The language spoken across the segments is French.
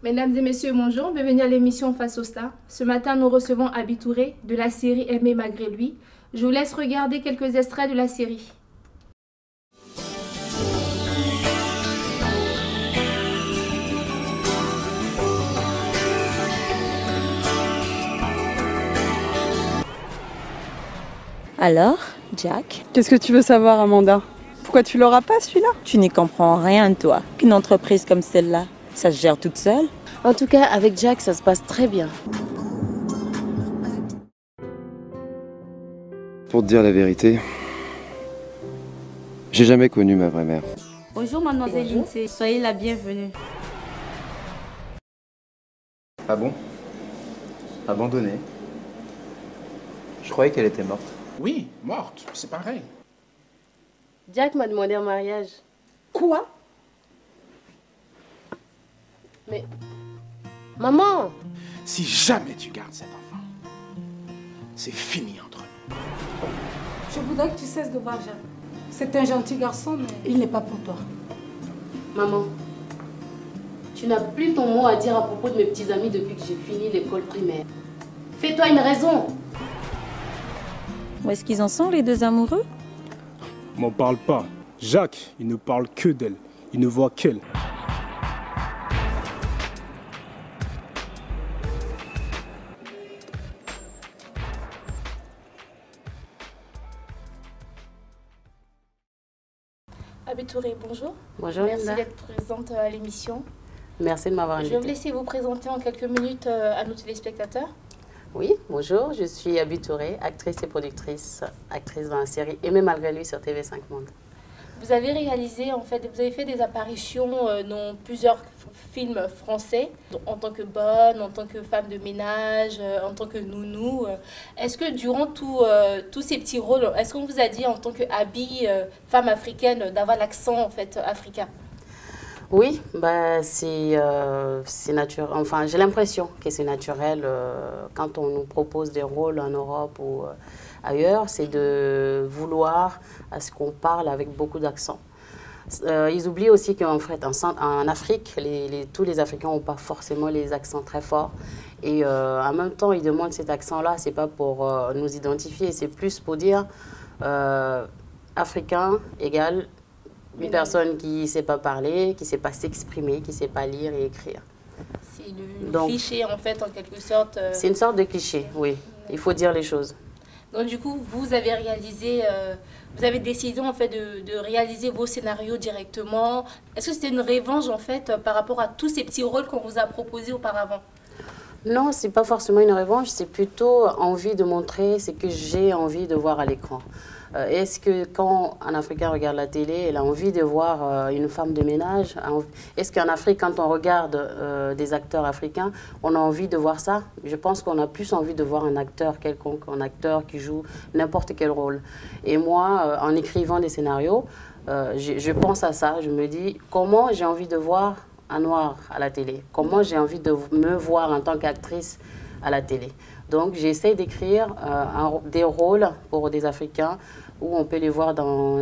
Mesdames et messieurs, bonjour, bienvenue à l'émission Face aux Stars. Ce matin, nous recevons Abi Touré de la série Aimer malgré lui. Je vous laisse regarder quelques extraits de la série. Alors, Jack, Qu'est-ce que tu veux savoir, Amanda? Pourquoi tu l'auras pas, celui-là? tu n'y comprends rien, toi. Qu'une entreprise comme celle-là, ça se gère toute seule? En tout cas, avec Jack, ça se passe très bien. Pour te dire la vérité, j'ai jamais connu ma vraie mère. Bonjour mademoiselle Lindsay, soyez la bienvenue. Ah bon? Abandonnée? Je croyais qu'elle était morte. Oui, morte, c'est pareil. Jack m'a demandé en mariage. Quoi? Mais... Maman! Si jamais tu gardes cet enfant, c'est fini entre nous. Je voudrais que tu cesses de voir Jacques. C'est un gentil garçon, mais il n'est pas pour toi. Maman, tu n'as plus ton mot à dire à propos de mes petits amis depuis que j'ai fini l'école primaire. Fais-toi une raison! Où est-ce qu'ils en sont, les deux amoureux? M'en parle pas. Jacques, il ne parle que d'elle. Il ne voit qu'elle. Abi Touré, bonjour. Bonjour Merci Linda. d'être présente à l'émission. Merci de m'avoir Je vais vous invitée. laisser vous présenter en quelques minutes à nos téléspectateurs. Oui, bonjour, je suis Abi Touré, actrice et productrice, actrice dans la série Aimer malgré lui sur TV5 Monde. Vous avez réalisé, en fait, vous avez fait des apparitions dans plusieurs films français, en tant que bonne, en tant que femme de ménage, en tant que nounou. Est-ce que durant tous ces petits rôles, est-ce qu'on vous a dit en tant que Abi, femme africaine, d'avoir l'accent en fait africain? Oui, bah c'est naturel. Enfin, j'ai l'impression que c'est naturel quand on nous propose des rôles en Europe ou ailleurs, c'est de vouloir à ce qu'on parle avec beaucoup d'accent. Ils oublient aussi qu'en fait, en Afrique, tous les Africains n'ont pas forcément les accents très forts. Et en même temps, ils demandent cet accent-là, c'est pas pour nous identifier, c'est plus pour dire Africain égale une personne qui ne sait pas parler, qui ne sait pas s'exprimer, qui ne sait pas lire et écrire. C'est le cliché en fait, en quelque sorte. C'est une sorte de cliché, oui. Il faut dire les choses. Donc du coup, vous avez réalisé, vous avez décidé en fait de réaliser vos scénarios directement. Est-ce que c'était une revanche en fait par rapport à tous ces petits rôles qu'on vous a proposés auparavant? Non, ce n'est pas forcément une revanche, c'est plutôt envie de montrer ce que j'ai envie de voir à l'écran. Est-ce que quand un Africain regarde la télé, il a envie de voir une femme de ménage? Est-ce qu'en Afrique, quand on regarde des acteurs africains, on a envie de voir ça? Je pense qu'on a plus envie de voir un acteur quelconque, un acteur qui joue n'importe quel rôle. Et moi, en écrivant des scénarios, je pense à ça. Je me dis, comment j'ai envie de voir un noir à la télé? Comment j'ai envie de me voir en tant qu'actrice à la télé? Donc, j'essaie d'écrire des rôles pour des Africains où on peut les voir dans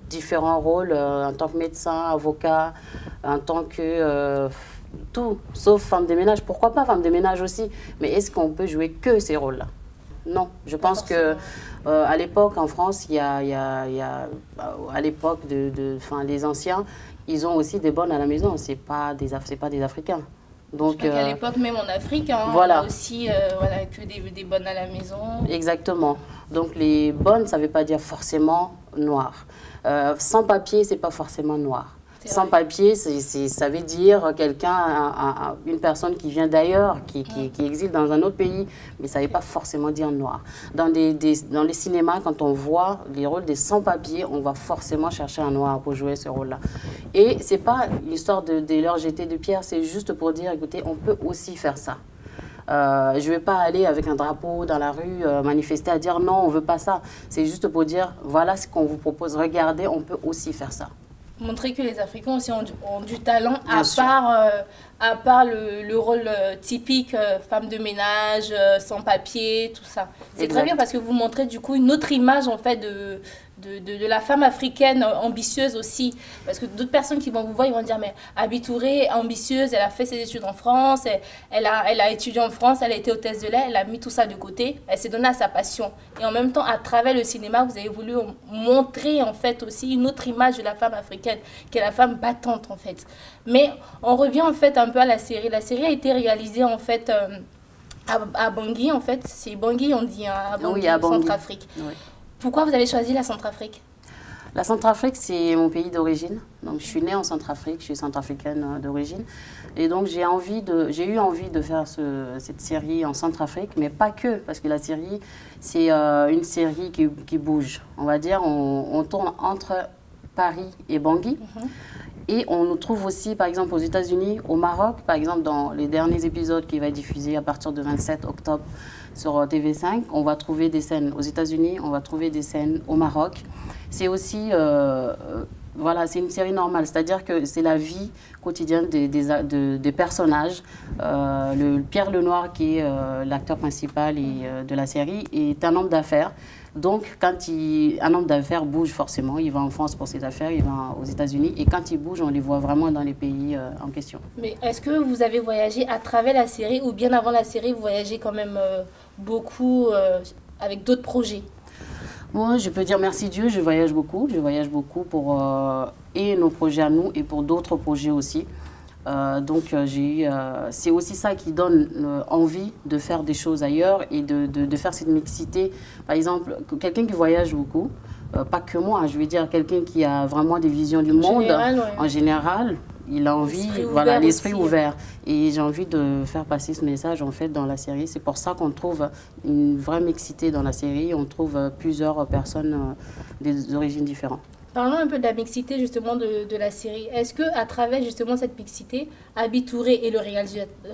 différents rôles, en tant que médecin, avocat, en tant que tout, sauf femme de ménage. Pourquoi pas femme de ménage aussi? Mais est-ce qu'on peut jouer que ces rôles-là? Non. Je pense que à l'époque, en France, à l'époque les anciens, ils ont aussi des bonnes à la maison. C'est pas des Africains. Donc, à l'époque, même en Afrique, voilà. On a aussi que des bonnes à la maison. Exactement. Donc les bonnes, ça ne veut pas dire forcément noir. Sans papier, c'est pas forcément noir. Sans papier, ça veut dire quelqu'un, une personne qui vient d'ailleurs, qui existe dans un autre pays, mais ça ne veut pas forcément dire noir. Dans les cinémas, quand on voit les rôles des sans-papiers, on va forcément chercher un noir pour jouer ce rôle-là. Et ce n'est pas l'histoire de leur jeter de pierre, c'est juste pour dire, écoutez, on peut aussi faire ça. Je ne vais pas aller avec un drapeau dans la rue manifester à dire non, on ne veut pas ça. C'est juste pour dire, voilà ce qu'on vous propose, regardez, on peut aussi faire ça. Montrer que les Africains aussi ont du talent, à part le rôle typique, femme de ménage, sans papier, tout ça. C'est très bien parce que vous montrez du coup une autre image en fait de la femme africaine ambitieuse aussi. Parce que d'autres personnes qui vont vous voir, ils vont dire, mais Aby Touré, ambitieuse, elle a fait ses études en France, elle a étudié en France, elle a été hôtesse de l'air, elle a mis tout ça de côté, elle s'est donnée à sa passion. Et en même temps, à travers le cinéma, vous avez voulu montrer en fait aussi une autre image de la femme africaine, qui est la femme battante en fait. Mais on revient en fait un peu à la série. La série a été réalisée en fait à Bangui en fait. C'est Bangui on dit, hein, à Bangui, oui, à Bangui. Centrafrique. Oui. Pourquoi vous avez choisi la Centrafrique? La Centrafrique, c'est mon pays d'origine. Donc, je suis née en Centrafrique, je suis centrafricaine d'origine. Et donc, j'ai eu envie de faire cette série en Centrafrique, mais pas que, parce que la série, c'est une série qui bouge. On va dire, on tourne entre Paris et Bangui. Et on nous trouve aussi, par exemple, aux États-Unis, au Maroc, par exemple, dans les derniers épisodes qui vont être diffusés à partir du 27 octobre sur TV5, on va trouver des scènes aux États-Unis, on va trouver des scènes au Maroc. C'est aussi, voilà, c'est une série normale, c'est-à-dire que c'est la vie quotidienne des personnages. Pierre Lenoir, qui est l'acteur principal de la série, est un homme d'affaires. Donc, quand un homme d'affaires bouge forcément, il va en France pour ses affaires, il va aux États-Unis. Et quand il bouge, on les voit vraiment dans les pays en question. Mais est-ce que vous avez voyagé à travers la série ou bien avant la série, vous voyagez quand même beaucoup avec d'autres projets? Moi, je peux dire merci Dieu, je voyage beaucoup. Je voyage beaucoup pour et nos projets à nous et pour d'autres projets aussi. Donc, c'est aussi ça qui donne envie de faire des choses ailleurs et de faire cette mixité. Par exemple, quelqu'un qui voyage beaucoup, pas que moi, je veux dire quelqu'un qui a vraiment des visions du monde, en général, il a envie, voilà, l'esprit ouvert. Et j'ai envie de faire passer ce message en fait dans la série. C'est pour ça qu'on trouve une vraie mixité dans la série. On trouve plusieurs personnes des origines différentes. Parlons un peu de la mixité justement de la série. Est-ce qu'à travers justement cette mixité, Aby Touré et le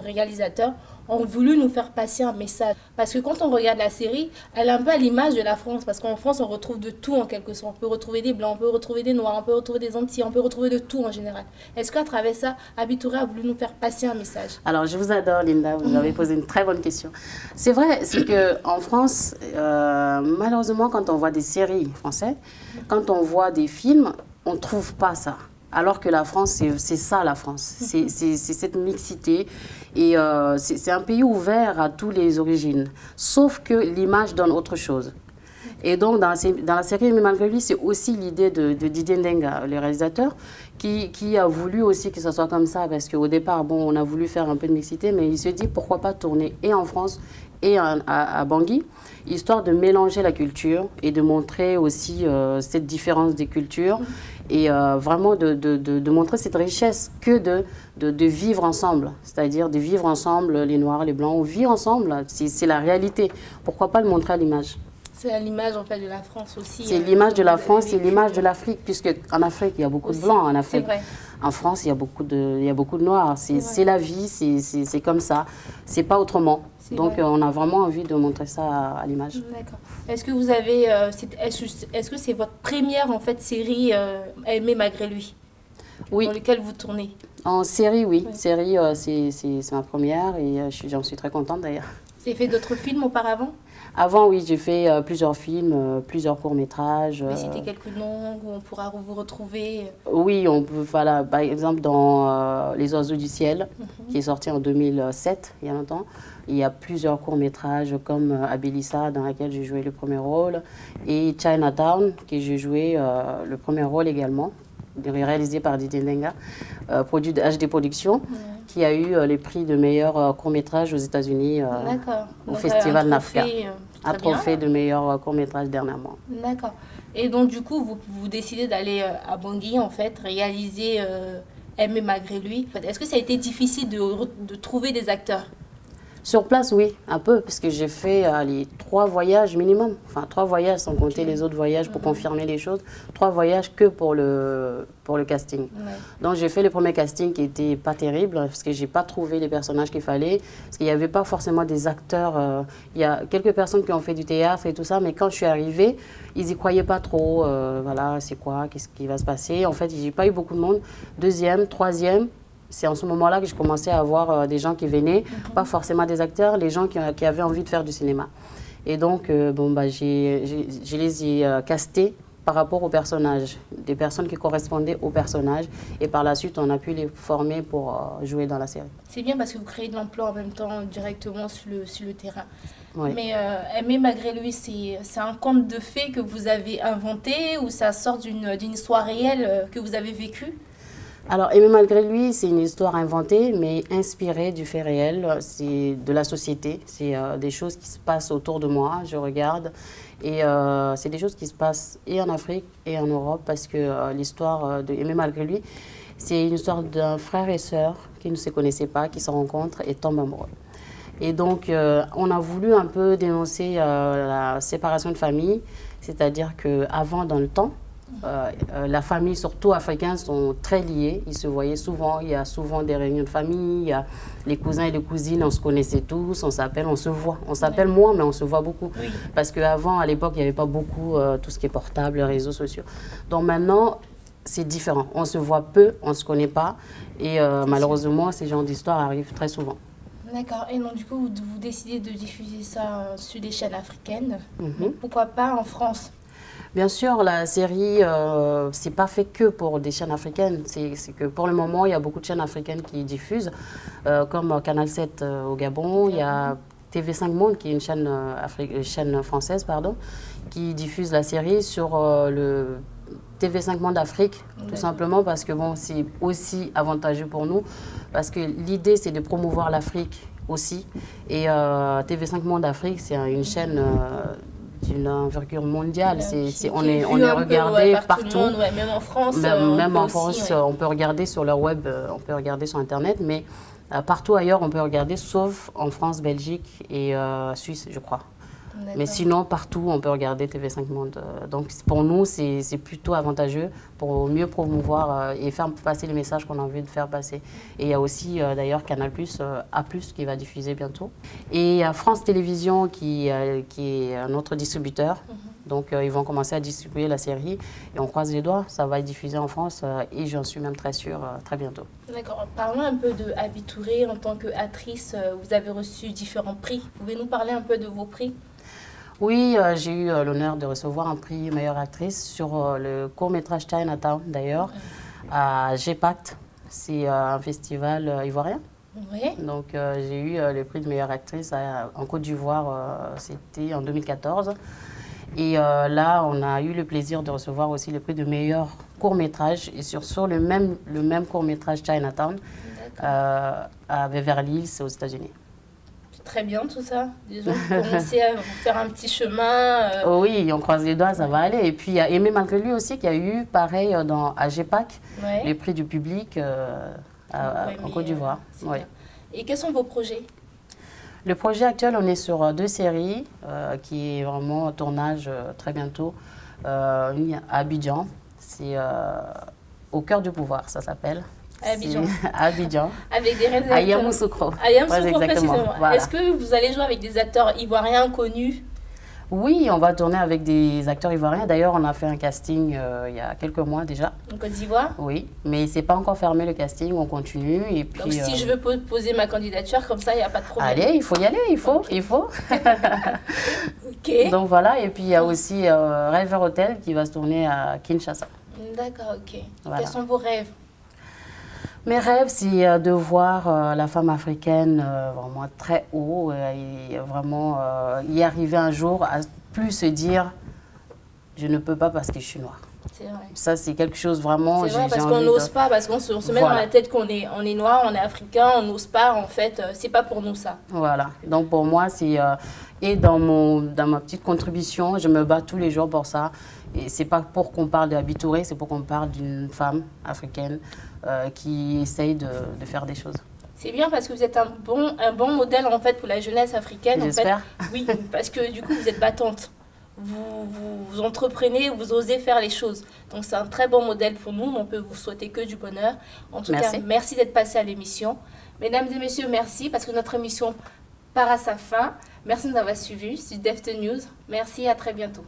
réalisateur ont voulu nous faire passer un message? Parce que quand on regarde la série, elle est un peu à l'image de la France. Parce qu'en France, on retrouve de tout en quelque sorte. On peut retrouver des blancs, on peut retrouver des noirs, on peut retrouver des antillais, on peut retrouver de tout en général. Est-ce qu'à travers ça, Aby Touré a voulu nous faire passer un message? Alors, je vous adore, Linda. Vous avez posé une très bonne question. C'est vrai, c'est qu'en France, malheureusement, quand on voit des séries françaises, quand on voit des films, on ne trouve pas ça. Alors que la France, c'est ça la France. C'est cette mixité. Et c'est un pays ouvert à toutes les origines. Sauf que l'image donne autre chose. Et donc, dans la série Mais malgré lui, c'est aussi l'idée de Didier Ndenga, le réalisateur, qui a voulu aussi que ça soit comme ça. Parce qu'au départ, bon, on a voulu faire un peu de mixité, mais il se dit pourquoi pas tourner et en France et à Bangui, histoire de mélanger la culture et de montrer aussi cette différence des cultures et vraiment de montrer cette richesse que de vivre ensemble, c'est-à-dire de vivre ensemble, les Noirs, les Blancs, on vit ensemble, c'est la réalité. Pourquoi pas le montrer à l'image? C'est l'image en fait de la France aussi. C'est l'image de la France, c'est l'image de l'Afrique, puisque en Afrique il y a beaucoup de blancs, en Afrique. Vrai. En France il y a beaucoup de noirs. C'est la vie, c'est comme ça, c'est pas autrement. Donc on a vraiment envie de montrer ça à l'image. D'accord. Est-ce que vous avez, est-ce que c'est votre première en fait série Aimer malgré lui? Oui. Dans laquelle vous tournez? En série, oui. Série, c'est ma première et j'en suis très contente d'ailleurs. Vous avez fait d'autres films auparavant? Avant, oui, j'ai fait plusieurs films, plusieurs courts-métrages. Mais c'était quelques noms où on pourra vous retrouver? Oui, on peut, voilà, par exemple dans Les Oiseaux du Ciel, qui est sorti en 2007, il y a longtemps. Il y a plusieurs courts-métrages comme Abelissa, dans laquelle j'ai joué le premier rôle, et Chinatown, que j'ai joué le premier rôle également, réalisé par Didier Ndenga, produit de HD Productions, qui a eu les prix de meilleur court-métrage aux États-Unis au Festival NAFCA. Un trophée de meilleur court-métrage dernièrement. D'accord. Et donc, du coup, vous décidez d'aller à Bangui, en fait, réaliser Aimer malgré lui. Est-ce que ça a été difficile de trouver des acteurs? Sur place, oui, un peu, parce que j'ai fait les 3 voyages minimum. Enfin, 3 voyages, sans compter les autres voyages pour confirmer les choses. 3 voyages que pour le casting. Donc, j'ai fait le premier casting qui n'était pas terrible, parce que je n'ai pas trouvé les personnages qu'il fallait. Parce qu'il n'y avait pas forcément des acteurs. Il y a quelques personnes qui ont fait du théâtre et tout ça, mais quand je suis arrivée, ils n'y croyaient pas trop. Voilà, c'est quoi, qu'est-ce qui va se passer? En fait, je n'ai pas eu beaucoup de monde. Deuxième, troisième. C'est en ce moment-là que j'ai commencé à avoir des gens qui venaient, pas forcément des acteurs, les gens qui avaient envie de faire du cinéma. Et donc, bon, bah, je les ai castés par rapport aux personnages, des personnes qui correspondaient aux personnages. Et par la suite, on a pu les former pour jouer dans la série. C'est bien parce que vous créez de l'emploi en même temps directement sur le terrain. Oui. Mais Aimer malgré lui, c'est un conte de fées que vous avez inventé ou ça sort d'une histoire réelle que vous avez vécue? Alors, Aimer malgré lui, c'est une histoire inventée, mais inspirée du fait réel. C'est de la société, c'est des choses qui se passent autour de moi, je regarde. Et c'est des choses qui se passent et en Afrique et en Europe, parce que l'histoire de Aimer malgré lui, c'est une histoire d'un frère et sœur qui ne se connaissaient pas, qui se rencontrent et tombent amoureux. Et donc, on a voulu un peu dénoncer la séparation de famille, c'est-à-dire qu'avant, dans le temps, la famille, surtout africaine, sont très liées. Ils se voyaient souvent. Il y a souvent des réunions de famille. Il y a les cousins et les cousines, on se connaissait tous. On s'appelle, on se voit. On s'appelle moins, mais on se voit beaucoup. Oui. Parce qu'avant, à l'époque, il n'y avait pas beaucoup tout ce qui est portable, les réseaux sociaux. Donc maintenant, c'est différent. On se voit peu, on ne se connaît pas. Et malheureusement, ces genres d'histoires arrivent très souvent. D'accord. Et donc, du coup, vous décidez de diffuser ça sur des chaînes africaines. Pourquoi pas en France? Bien sûr, la série, c'est pas fait que pour des chaînes africaines. C'est que pour le moment, il y a beaucoup de chaînes africaines qui diffusent, comme Canal 7 au Gabon. Il y a TV5 Monde, qui est une chaîne française, pardon, qui diffuse la série sur le TV5 Monde Afrique, tout simplement parce que bon, c'est aussi avantageux pour nous, parce que l'idée, c'est de promouvoir l'Afrique aussi. Et TV5 Monde Afrique, c'est une chaîne d'une envergure mondiale. On est regardé partout. Monde, ouais, même en France. Même en France, on peut regarder sur leur web, on peut regarder sur Internet, mais partout ailleurs, on peut regarder, sauf en France, Belgique et Suisse, je crois. Mais sinon, partout, on peut regarder TV5 Monde. Donc, pour nous, c'est plutôt avantageux pour mieux promouvoir et faire passer les messages qu'on a envie de faire passer. Et il y a aussi, d'ailleurs, Canal+, A+, qui va diffuser bientôt. Et il y a France Télévisions qui est un autre distributeur. Donc, ils vont commencer à distribuer la série. Et on croise les doigts, ça va être diffusé en France. Et j'en suis même très sûre, très bientôt. D'accord. Parlons un peu de Abi Touré. En tant qu'actrice, vous avez reçu différents prix. Pouvez nous parler un peu de vos prix? Oui, j'ai eu l'honneur de recevoir un prix meilleure actrice sur le court-métrage Chinatown, d'ailleurs, à GPACT. C'est un festival ivoirien. Oui. Donc, j'ai eu le prix de meilleure actrice en Côte d'Ivoire, c'était en 2014. Et là, on a eu le plaisir de recevoir aussi le prix de meilleur court-métrage, et sur le même court-métrage Chinatown, à Beverly Hills, aux États-Unis. Très bien tout ça. Déjà, vous commencez à faire un petit chemin. Oh oui, on croise les doigts, ça va aller. Et puis, il y a Aimer malgré lui aussi, qui a eu, pareil, à GPAC, les prix du public en Côte d'Ivoire. Et quels sont vos projets? Le projet actuel, on est sur 2 séries, qui est vraiment au tournage très bientôt. Une à Abidjan, c'est Au cœur du pouvoir, ça s'appelle. Abidjan. Abidjan. Avec des réalisateurs. À Yamoussoukro. À Yamoussoukro, précisément. Voilà. Est-ce que vous allez jouer avec des acteurs ivoiriens connus? Oui, on va tourner avec des acteurs ivoiriens. D'ailleurs, on a fait un casting il y a quelques mois déjà. En Côte d'Ivoire? Oui, mais c'est pas encore fermé le casting, on continue. Et puis, donc si je veux poser ma candidature, comme ça, il n'y a pas de problème. Allez, il faut y aller, il faut. Ok. Donc voilà, et puis il y a aussi Rêve Hotel qui va se tourner à Kinshasa. D'accord, ok. Voilà. Quels sont vos rêves? Mes rêves, c'est de voir la femme africaine vraiment très haut et vraiment y arriver un jour à plus se dire « je ne peux pas parce que je suis noire ». C'est vrai. Ça, c'est quelque chose vraiment... C'est vrai, parce qu'on n'ose pas, parce qu'on se met dans la tête qu'on est noir, on est africain, on n'ose pas, en fait, c'est pas pour nous ça. Voilà, donc pour moi, c'est... et dans ma petite contribution, je me bats tous les jours pour ça. Et c'est pas pour qu'on parle de Abi Touré, c'est pour qu'on parle d'une femme africaine qui essaye de faire des choses. C'est bien parce que vous êtes un bon modèle en fait pour la jeunesse africaine. J'espère. Oui, parce que du coup vous êtes battante. Vous entreprenez, vous osez faire les choses. Donc c'est un très bon modèle pour nous. On peut vous souhaiter que du bonheur. En tout cas, merci d'être passé à l'émission. Mesdames et messieurs, merci parce que notre émission part à sa fin. Merci de nous avoir suivis sur Deft News. Merci et à très bientôt.